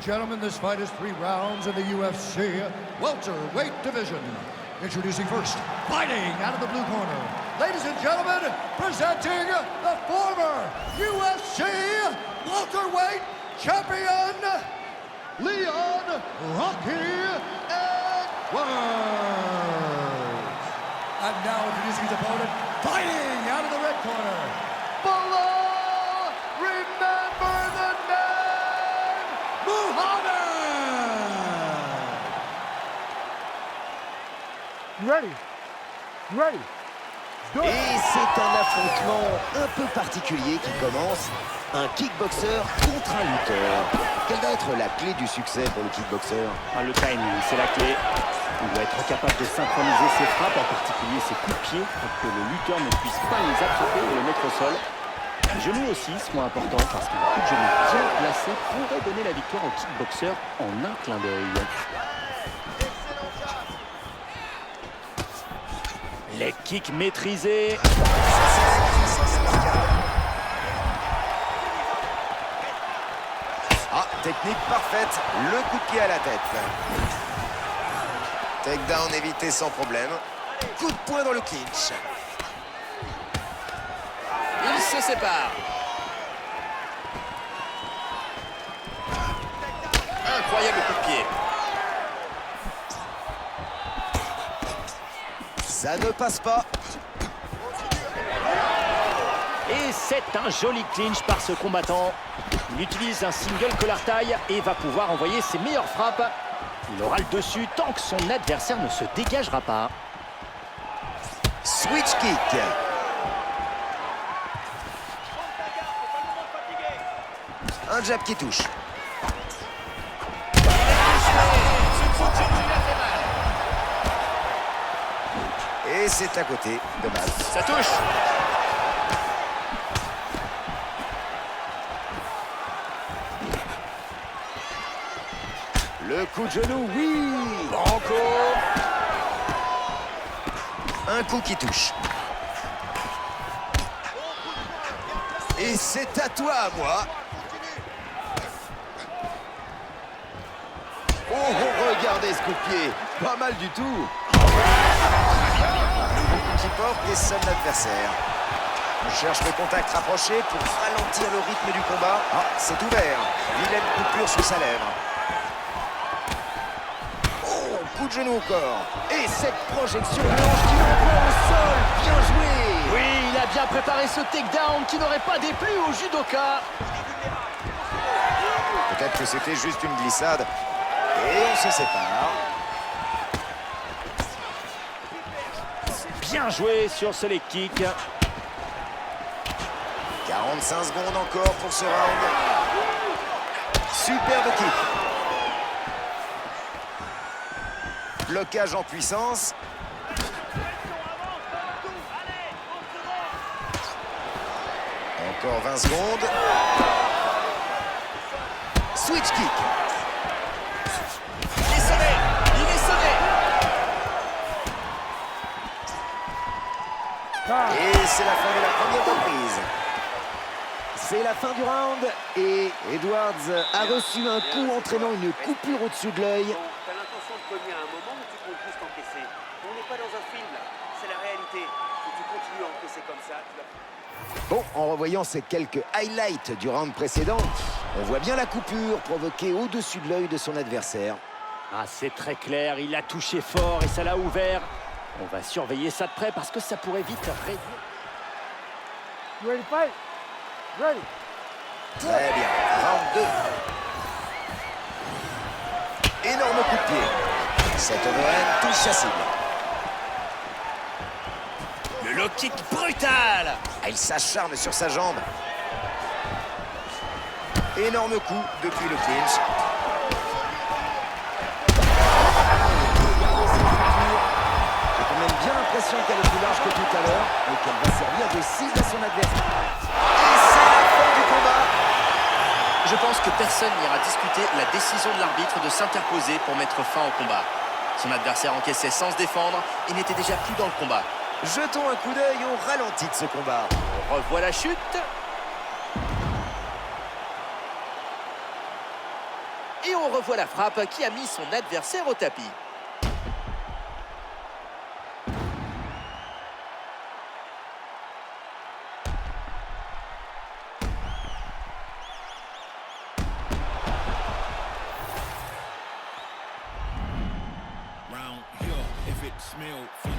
gentlemen, this fight is 3 rounds in the UFC welterweight division. Introducing first, fighting out of the blue corner. Ladies and gentlemen, presenting the former UFC welterweight champion, Leon Rocky Edwards. And now introducing his opponent, fighting out of the red corner, below, remember the name, Muhammad! Ready. Ready. Et c'est un affrontement un peu particulier qui commence. Un kickboxer contre un lutteur. Quelle va être la clé du succès pour le kickboxer? Le timing, c'est la clé. Il doit être capable de synchroniser ses frappes, en particulier ses coups de pied, pour que le lutteur ne puisse pas les attraper et les mettre au sol. Les genoux aussi sont importants parce qu'un coup de genou bien placé pourrait donner la victoire au kickboxer en un clin d'œil. Les kicks maîtrisés. Ah, technique parfaite, le coup de pied à la tête. Takedown évité sans problème. Coup de poing dans le clinch. Ils se séparent. Incroyable coup de pied. Ça ne passe pas. Et c'est un joli clinch par ce combattant. Il utilise un single collar tie et va pouvoir envoyer ses meilleures frappes. Il aura le dessus tant que son adversaire ne se dégagera pas. Switch kick. Un jab qui touche. Et c'est à côté, dommage. Ça touche. Le coup de genou, oui. Branco. Un coup qui touche. Et c'est à toi, à moi. Oh, regardez ce coup de pied. Pas mal du tout. Un nouveau coup qui porte et seul l'adversaire. On cherche le contact rapproché pour ralentir le rythme du combat. Ah, c'est ouvert. Vilaine coupure sous sa lèvre. Oh, coup de genou au corps. Et cette projection blanche qui l'envoie au sol. Bien joué. Oui, il a bien préparé ce takedown qui n'aurait pas déplu au judoka. Peut-être que c'était juste une glissade. Et on se sépare. Bien joué sur ce leg kick. 45 secondes encore pour ce round. Superbe kick. Blocage en puissance. Encore 20 secondes. Switch kick. Il est sonné. Il est sonné. Et c'est la fin de la première reprise. C'est la fin du round et Edwards a reçu un coup entraînant une coupure au-dessus de l'œil. T'as l'intention de cogner à un moment où tu comptes juste encaisser. On n'est pas dans un film là, c'est la réalité. Si tu continues à encaisser comme ça, tu vas... Bon, en revoyant ces quelques highlights du round précédent, on voit bien la coupure provoquée au-dessus de l'œil de son adversaire. Ah, c'est très clair, il a touché fort et ça l'a ouvert. On va surveiller ça de près parce que ça pourrait vite réduire. Ready to fight? Ready. Très bien, round 2. Énorme coup de pied. Cette overhand touche sa cible. Le low kick brutal. Il s'acharne sur sa jambe. Énorme coup depuis le clinch. J'ai quand même bien l'impression qu'elle est plus large que tout à l'heure et qu'elle va servir de cible à son adversaire. Et c'est la fin du combat. Je pense que personne n'ira discuter la décision de l'arbitre de s'interposer pour mettre fin au combat. Son adversaire encaissait sans se défendre et n'était déjà plus dans le combat. Jetons un coup d'œil au ralenti de ce combat. On revoit la chute. Et on on revoit la frappe qui a mis son adversaire au tapis. Round here, if it smell